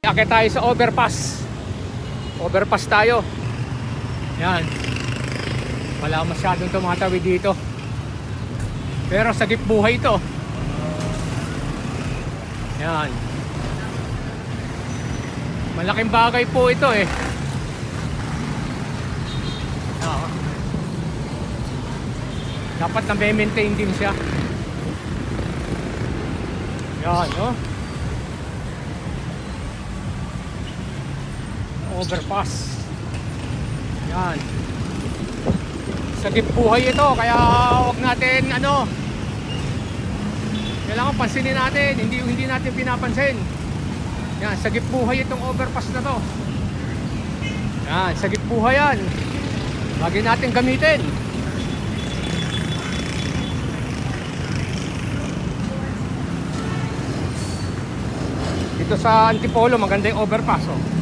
Akit tayo sa overpass. Overpass tayo. Yan. Wala masyadong tumatawid dito. Pero sagip buhay ito. Yan. Malaking bagay po ito eh. Dapat na-maintain din siya. Yan, no? Overpass. Yan. Sagip buhay ito, kaya huwag natin kailangan pansinin natin, hindi natin pinapansin. Yan, sagip buhay itong overpass na to. Yan, sagip buhay yan. Lagi natin gamitin. Dito sa Antipolo, maganda yung overpass, oh.